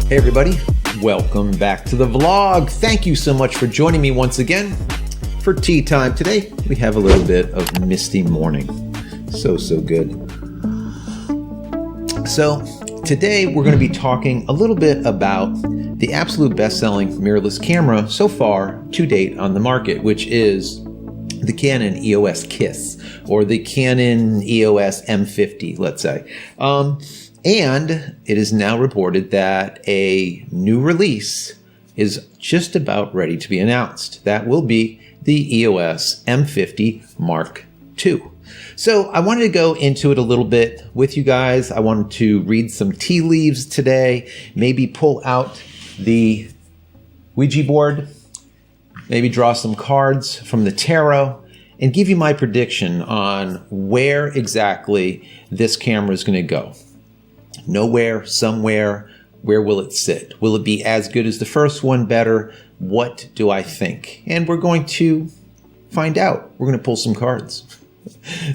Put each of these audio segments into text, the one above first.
Hey everybody, welcome back to the vlog. Thank you so much for joining me once again for tea time. Today we have a little bit of misty morning. So good. So today we're going to be talking a little bit about the absolute best-selling mirrorless camera so far to date on the market, which is the Canon EOS KISS, or the Canon EOS M50, let's say. And it is now reported that a new release is just about ready to be announced. That will be the EOS M50 Mark II. So I wanted to go into it a little bit with you guys. I wanted to read some tea leaves today, maybe pull out the Ouija board, maybe draw some cards from the tarot, and give you my prediction on where exactly this camera is going to go. Nowhere, somewhere, where will it sit? Will it be as good as the first one, better? What do I think? And we're going to find out. We're going to pull some cards.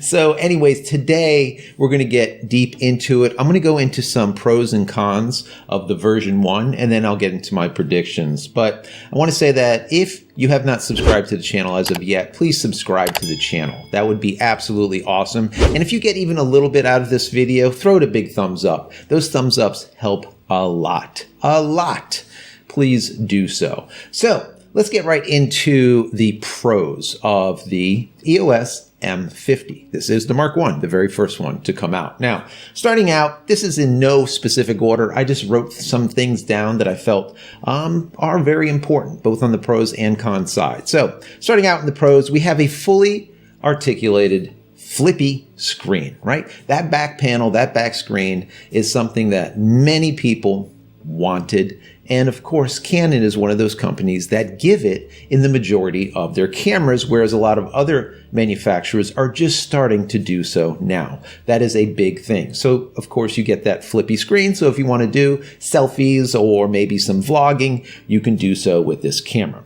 So anyways, today we're going to get deep into it. I'm going to go into some pros and cons of the version 1, and then I'll get into my predictions. But I want to say that if you have not subscribed to the channel as of yet, please subscribe to the channel. That would be absolutely awesome. And if you get even a little bit out of this video, throw it a big thumbs up. Those thumbs ups help a lot. A lot. Please do so. So let's get right into the pros of the EOS M50. This is the Mark I, the very first one to come out. Now, starting out, this is in no specific order. I just wrote some things down that I felt are very important, both on the pros and cons side. So, starting out in the pros, we have a fully articulated flippy screen, right? That back panel, that back screen is something that many people wanted. And of course, Canon is one of those companies that give it in the majority of their cameras, whereas a lot of other manufacturers are just starting to do so now. That is a big thing. So of course you get that flippy screen. So if you want to do selfies or maybe some vlogging, you can do so with this camera.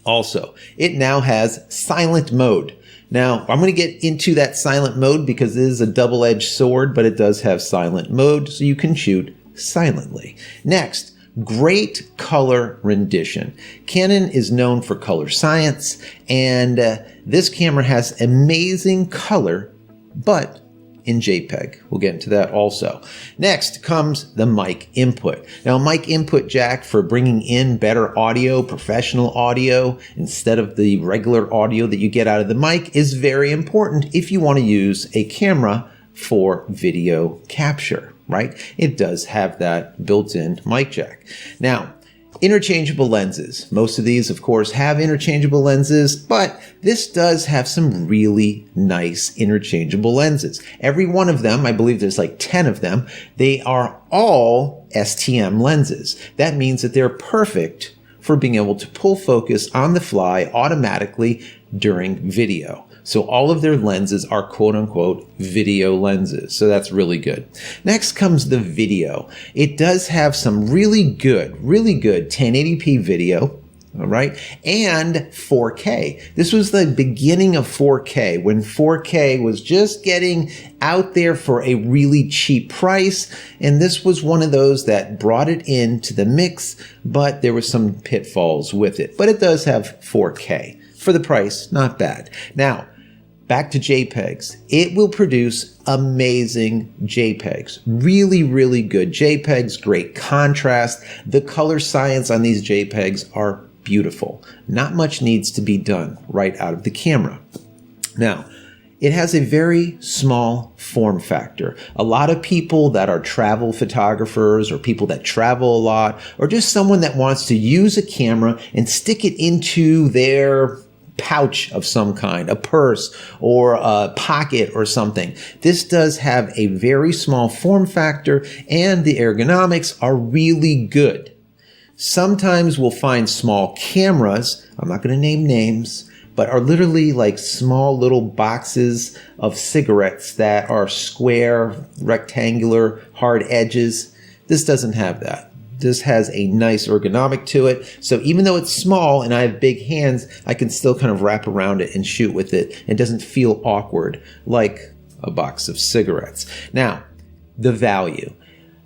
Also, it now has silent mode. Now, I'm going to get into that silent mode because it is a double-edged sword, but it does have silent mode, so you can shoot silently. Next, great color rendition. Canon is known for color science, and this camera has amazing color, but in JPEG. We'll get into that also. Next comes the mic input. Now, mic input jack for bringing in better audio, professional audio, instead of the regular audio that you get out of the mic is very important if you want to use a camera for video capture, right? It does have that built-in mic jack. Now, interchangeable lenses. Most of these, of course, have interchangeable lenses, but this does have some really nice interchangeable lenses. Every one of them, I believe there's like 10 of them, they are all STM lenses. That means that they're perfect for being able to pull focus on the fly automatically during video. So all of their lenses are quote-unquote video lenses. So that's really good. Next comes the video. It does have some really good 1080p video, all right, and 4K. This was the beginning of 4K, when 4K was just getting out there for a really cheap price, and this was one of those that brought it into the mix, but there were some pitfalls with it. But it does have 4K. For the price, not bad. Now, back to JPEGs. It will produce amazing JPEGs. Really, really good JPEGs, great contrast. The color science on these JPEGs are beautiful. Not much needs to be done right out of the camera. Now, it has a very small form factor. A lot of people that are travel photographers or people that travel a lot, or just someone that wants to use a camera and stick it into their pouch of some kind, a purse or a pocket or something. This does have a very small form factor, and the ergonomics are really good. Sometimes we'll find small cameras, I'm not going to name names, but are literally like small little boxes of cigarettes that are square, rectangular, hard edges. This doesn't have that. This has a nice ergonomic to it. So even though it's small and I have big hands, I can still kind of wrap around it and shoot with it. It doesn't feel awkward like a box of cigarettes. Now, the value.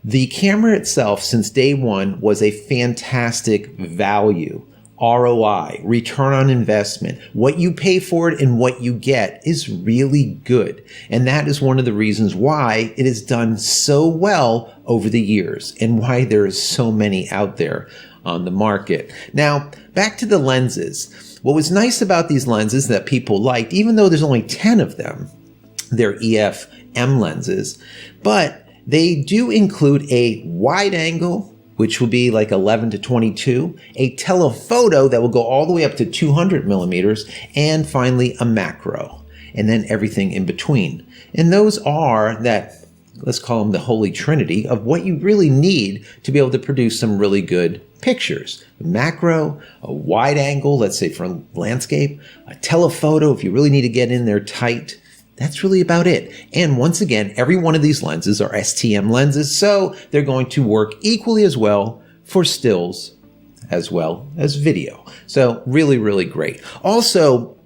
The camera itself, since day one, was a fantastic value. ROI, return on investment. What you pay for it and what you get is really good. And that is one of the reasons why it has done so well over the years and why there is so many out there on the market. Now, back to the lenses. What was nice about these lenses that people liked, even though there's only 10 of them, they're EFM lenses, but they do include a wide angle, which will be like 11 to 22, a telephoto that will go all the way up to 200 millimeters, and finally a macro, and then everything in between. And those are that, let's call them the holy trinity of what you really need to be able to produce some really good pictures. A macro, a wide angle, let's say for landscape, a telephoto if you really need to get in there tight. That's really about it. And once again, every one of these lenses are STM lenses, so they're going to work equally as well for stills as well as video. So really, really great. Also,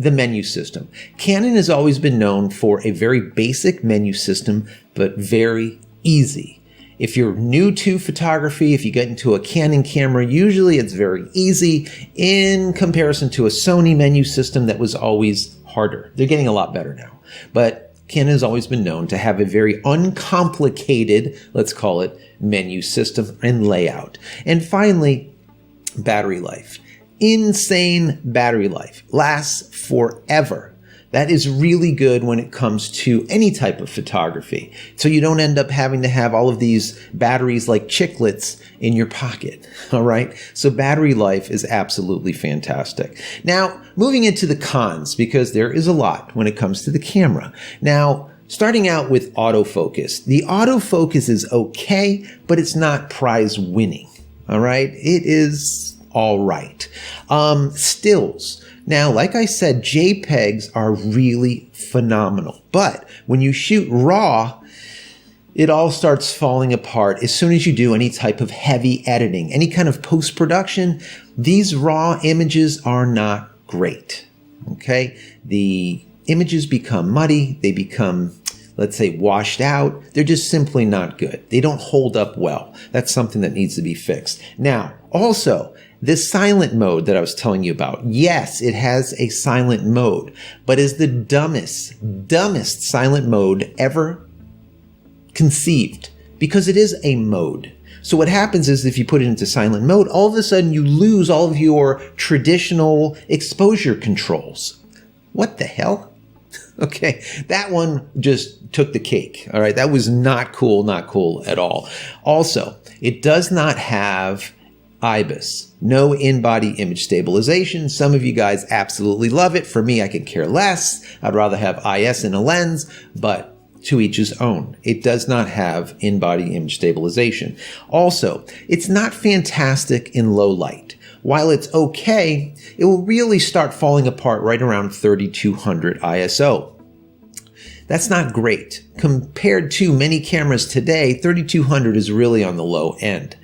the menu system. Canon has always been known for a very basic menu system, but very easy. If you're new to photography, if you get into a Canon camera, usually it's very easy in comparison to a Sony menu system that was always harder. They're getting a lot better now. But Canon has always been known to have a very uncomplicated, let's call it, menu system and layout. And finally, battery life. Insane battery life. Lasts forever. That is really good when it comes to any type of photography. So you don't end up having to have all of these batteries like chiclets in your pocket, all right? So battery life is absolutely fantastic. Now, moving into the cons, because there is a lot when it comes to the camera. Now, starting out with autofocus. The autofocus is okay, but it's not prize winning, all right? It is all right. Stills. Now, like I said, JPEGs are really phenomenal. But when you shoot RAW, it all starts falling apart as soon as you do any type of heavy editing, any kind of post-production. These RAW images are not great, okay? The images become muddy. They become, let's say, washed out. They're just simply not good. They don't hold up well. That's something that needs to be fixed. Now, also, this silent mode that I was telling you about, yes, it has a silent mode, but is the dumbest silent mode ever conceived, because it is a mode. So what happens is if you put it into silent mode, all of a sudden you lose all of your traditional exposure controls. What the hell? Okay, that one just took the cake. All right, that was not cool at all. Also, it does not have IBIS, no in-body image stabilization. Some of you guys absolutely love it. For me, I could care less. I'd rather have IS in a lens, but to each his own. It does not have in-body image stabilization. Also, it's not fantastic in low light. While it's okay, it will really start falling apart right around 3200 ISO. That's not great. Compared to many cameras today, 3200 is really on the low end.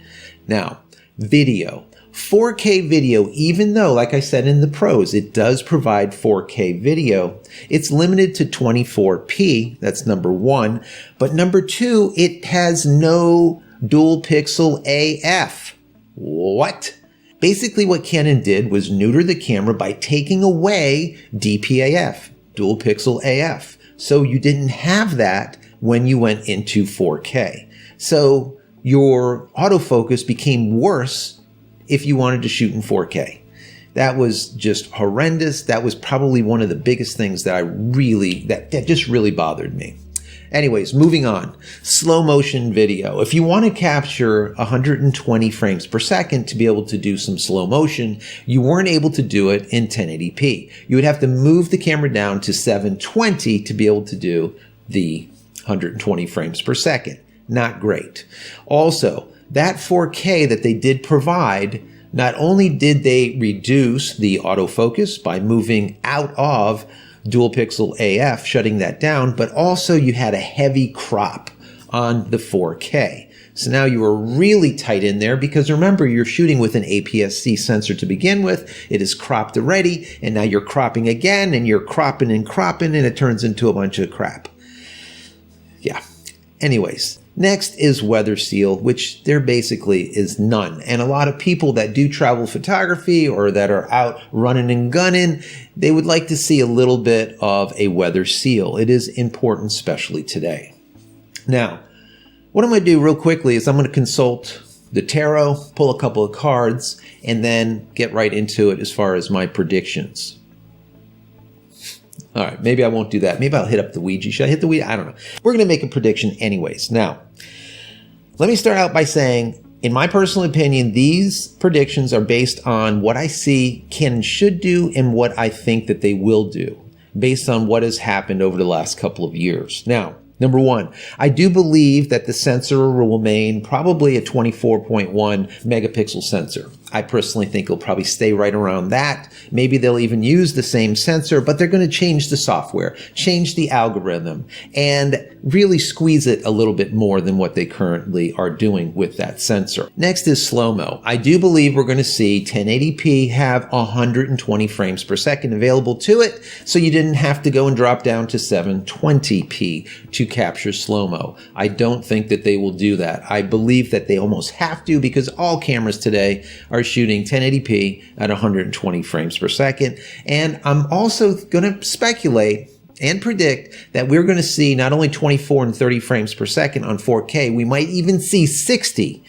Now, video. 4K video, even though, like I said in the pros, it does provide 4K video, it's limited to 24p. That's number one. But number two, it has no dual pixel AF. What? Basically, what Canon did was neuter the camera by taking away DPAF, dual pixel AF. So you didn't have that when you went into 4K. So your autofocus became worse if you wanted to shoot in 4K. That was just horrendous. That was probably one of the biggest things that that just really bothered me. Anyways, moving on. Slow motion video. If you want to capture 120 frames per second to be able to do some slow motion, you weren't able to do it in 1080p. You would have to move the camera down to 720 to be able to do the 120 frames per second. Not great. Also, that 4K that they did provide, not only did they reduce the autofocus by moving out of dual pixel AF, shutting that down, but also you had a heavy crop on the 4K. So now you were really tight in there because remember, you're shooting with an APS-C sensor to begin with. It is cropped already, and now you're cropping again, and you're cropping, and it turns into a bunch of crap. Yeah. Anyways, Next is weather seal, which there basically is none. And a lot of people that do travel photography or that are out running and gunning, they would like to see a little bit of a weather seal. It is important, especially today. Now, what I'm going to do real quickly is I'm going to consult the tarot, pull a couple of cards, and then get right into it as far as my predictions. All right, maybe I won't do that. Maybe I'll hit up the Ouija. Should I hit the Ouija? I don't know. We're going to make a prediction anyways. Now, let me start out by saying, in my personal opinion, these predictions are based on what I see Canon should do and what I think that they will do, based on what has happened over the last couple of years. Now, number one, I do believe that the sensor will remain probably a 24.1 megapixel sensor. I personally think it'll probably stay right around that. Maybe they'll even use the same sensor, but they're going to change the software, change the algorithm, and really squeeze it a little bit more than what they currently are doing with that sensor. Next is slow-mo. I do believe we're going to see 1080p have 120 frames per second available to it, so you didn't have to go and drop down to 720p to capture slow-mo. I don't think that they will do that. I believe that they almost have to, because all cameras today are shooting 1080p at 120 frames per second. And I'm also going to speculate and predict that we're going to see not only 24 and 30 frames per second on 4K, we might even see 60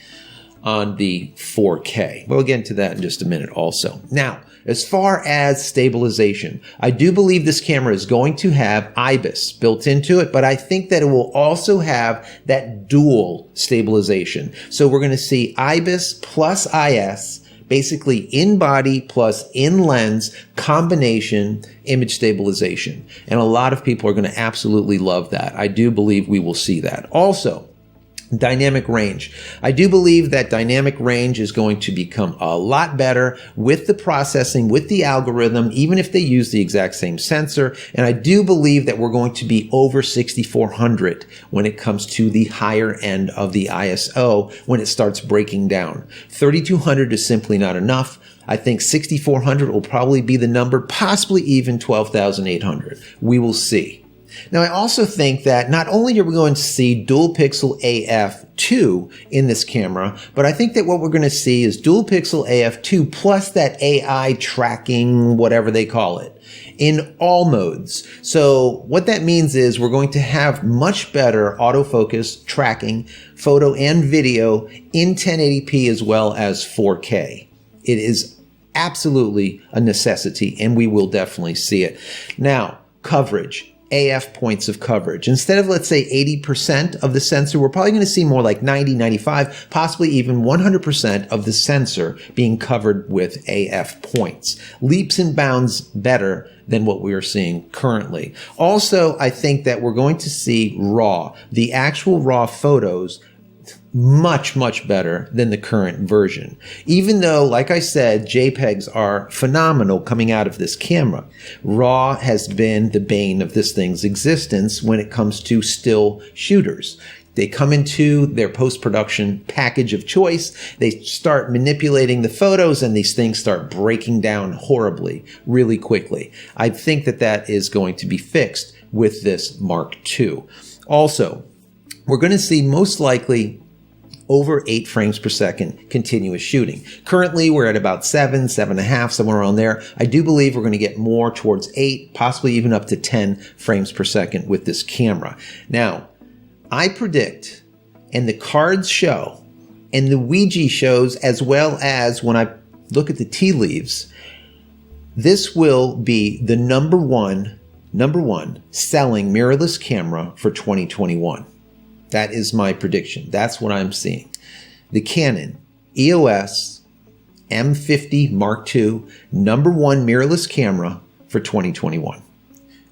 on the 4K. We'll get into that in just a minute also. Now, as far as stabilization, I do believe this camera is going to have IBIS built into it, but I think that it will also have that dual stabilization. So we're going to see IBIS plus IS, basically in body plus in lens combination image stabilization. And a lot of people are going to absolutely love that. I do believe we will see that. Also, dynamic range. I do believe that dynamic range is going to become a lot better with the processing, with the algorithm, even if they use the exact same sensor. And I do believe that we're going to be over 6400 when it comes to the higher end of the ISO when it starts breaking down. 3200 is simply not enough. I think 6400 will probably be the number, possibly even 12,800. We will see. Now, I also think that not only are we going to see dual pixel AF2 in this camera, but I think that what we're going to see is dual pixel AF2 plus that AI tracking, whatever they call it, in all modes. So what that means is we're going to have much better autofocus tracking, photo and video in 1080p as well as 4K. It is absolutely a necessity, and we will definitely see it. Now, coverage. AF points of coverage. Instead of, let's say, 80% of the sensor, we're probably going to see more like 90, 95, possibly even 100% of the sensor being covered with AF points. Leaps and bounds better than what we are seeing currently. Also, I think that we're going to see RAW, the actual RAW photos, much, much better than the current version. Even though, like I said, JPEGs are phenomenal coming out of this camera, RAW has been the bane of this thing's existence when it comes to still shooters. They come into their post-production package of choice, they start manipulating the photos, and these things start breaking down horribly, really quickly. I think that that is going to be fixed with this Mark II. Also, we're going to see most likely over 8 frames per second continuous shooting. Currently, we're at about 7, 7.5, somewhere around there. I do believe we're going to get more towards 8, possibly even up to 10 frames per second with this camera. Now, I predict, and the cards show, and the Ouija shows, as well as when I look at the tea leaves, this will be the number one selling mirrorless camera for 2021. That is my prediction. That's what I'm seeing. The Canon EOS M50 Mark II, number one mirrorless camera for 2021.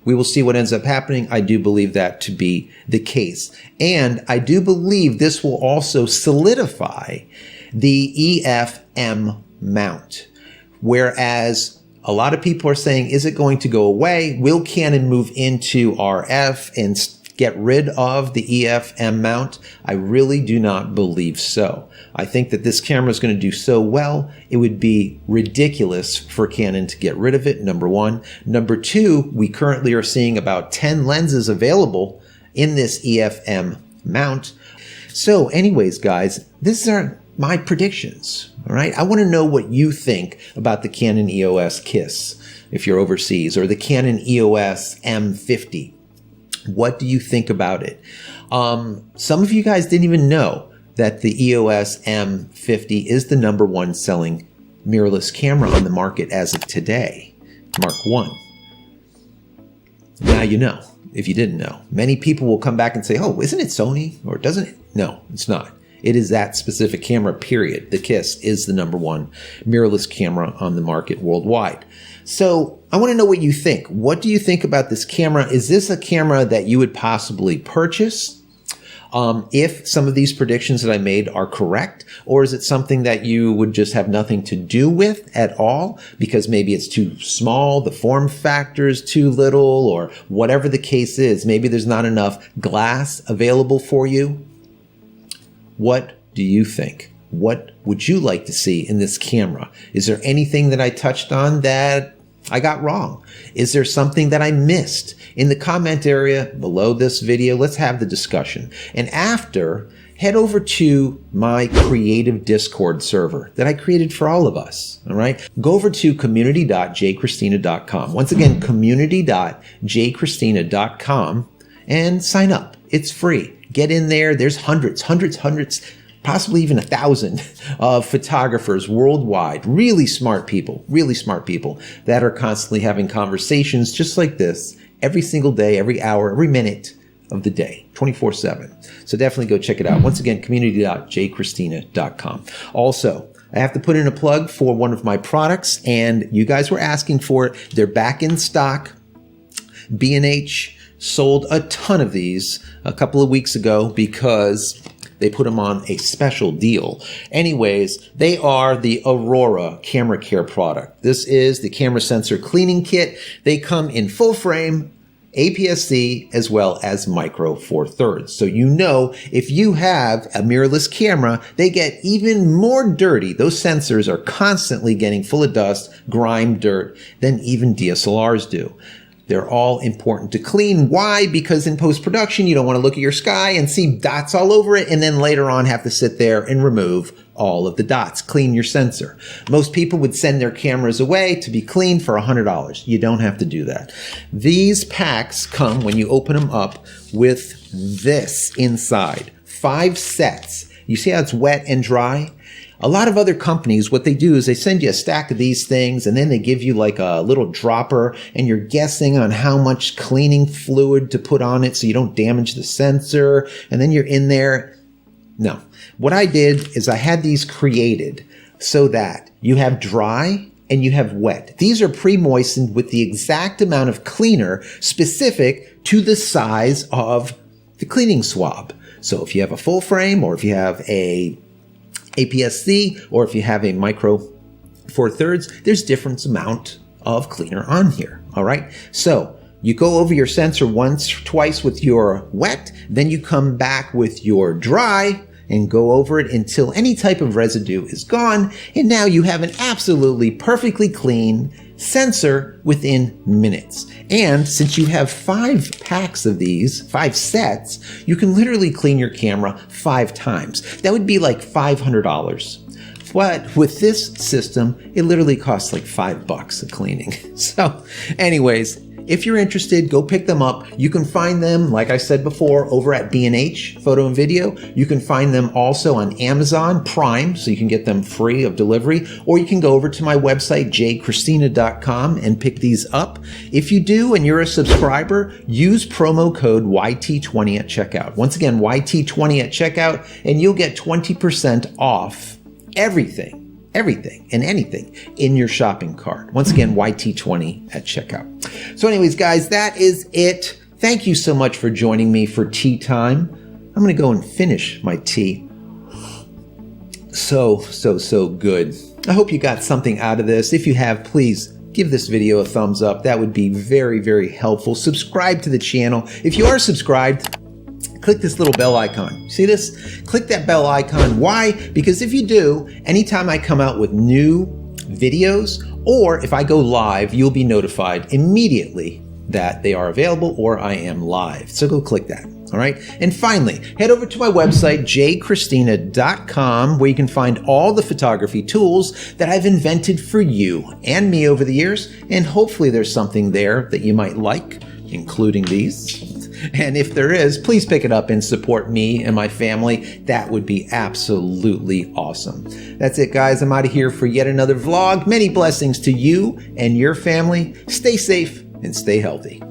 We will see what ends up happening. I do believe that to be the case. And I do believe this will also solidify the EFM Mount. Whereas a lot of people are saying, is it going to go away? Will Canon move into RF and get rid of the EFM mount? I really do not believe so. I think that this camera is going to do so well, it would be ridiculous for Canon to get rid of it, number one. Number two, we currently are seeing about 10 lenses available in this EFM mount. So anyways, guys, these are my predictions. All right. I want to know what you think about the Canon EOS KISS if you're overseas, or the Canon EOS M50. What do you think about it? Some of you guys didn't even know that the EOS M50 is the #1 selling mirrorless camera on the market as of today, Mark I. Now you know, if you didn't know. Many people will come back and say, oh, isn't it Sony? Or doesn't it? No, it's not. It is that specific camera, period. The KISS is the #1 mirrorless camera on the market worldwide. So I want to know what you think. What do you think about this camera? Is this a camera that you would possibly purchase if some of these predictions that I made are correct? Or is it something that you would just have nothing to do with at all because maybe it's too small, the form factor is too little, or whatever the case is? Maybe there's not enough glass available for you. What do you think? What would you like to see in this camera? Is there anything that I touched on that I got wrong? Is there something that I missed? In the comment area below this video, let's have the discussion. And after, head over to my creative Discord server that I created for all of us. All right. Go over to community.JCristina.com. Once again, community.JCristina.com and sign up. It's free. Get in there. There's hundreds, possibly even 1,000 of photographers worldwide, really smart people that are constantly having conversations just like this every single day, every hour, every minute of the day, 24/7. So definitely go check it out. Once again, community.jcristina.com. Also, I have to put in a plug for one of my products, and you guys were asking for it. They're back in stock. B&H sold a ton of these a couple of weeks ago because they put them on a special deal. Anyways, they are the Aurora Camera Care product. This is the camera sensor cleaning kit. They come in full frame, APS-C, as well as micro 4/3. So you know, if you have a mirrorless camera, they get even more dirty. Those sensors are constantly getting full of dust, grime, dirt than even DSLRs do. They're all important to clean. Why? Because in post-production, you don't want to look at your sky and see dots all over it and then later on have to sit there and remove all of the dots. Clean your sensor. Most people would send their cameras away to be cleaned for $100. You don't have to do that. These packs come, when you open them up, with this inside. 5 sets. You see how it's wet and dry? A lot of other companies, what they do is they send you a stack of these things and then they give you like a little dropper and you're guessing on how much cleaning fluid to put on it so you don't damage the sensor, and then you're in there. No. What I did is I had these created so that you have dry and you have wet. These are pre-moistened with the exact amount of cleaner specific to the size of the cleaning swab. So if you have a full frame, or if you have a APS-C, or if you have a micro 4/3, there's different amount of cleaner on here. All right. So you go over your sensor once, twice with your wet, then you come back with your dry and go over it until any type of residue is gone. And now you have an absolutely perfectly clean sensor within minutes. And since you have 5 packs of these, 5 sets, you can literally clean your camera 5 times. That would be like $500. But with this system, it literally costs like $5 of cleaning. So anyways, if you're interested, go pick them up. You can find them, like I said before, over at B&H Photo and Video. You can find them also on Amazon Prime, so you can get them free of delivery. Or you can go over to my website, JCristina.com, and pick these up. If you do and you're a subscriber, use promo code YT20 at checkout. Once again, YT20 at checkout, and you'll get 20% off everything and anything in your shopping cart. Once again, YT20 at checkout. So anyways, guys, that is it. Thank you so much for joining me for tea time. I'm going to go and finish my tea. So good. I hope you got something out of this. If you have, please give this video a thumbs up. That would be very, very helpful. Subscribe to the channel. If you are subscribed, click this little bell icon. See this? Click that bell icon. Why? Because if you do, anytime I come out with new videos, or if I go live, you'll be notified immediately that they are available or I am live. So go click that. All right. And finally, head over to my website, JCristina.com, where you can find all the photography tools that I've invented for you and me over the years. And hopefully there's something there that you might like, including these. And if there is, please pick it up and support me and my family. That would be absolutely awesome. That's it, guys. I'm out of here for yet another vlog. Many blessings to you and your family. Stay safe and stay healthy.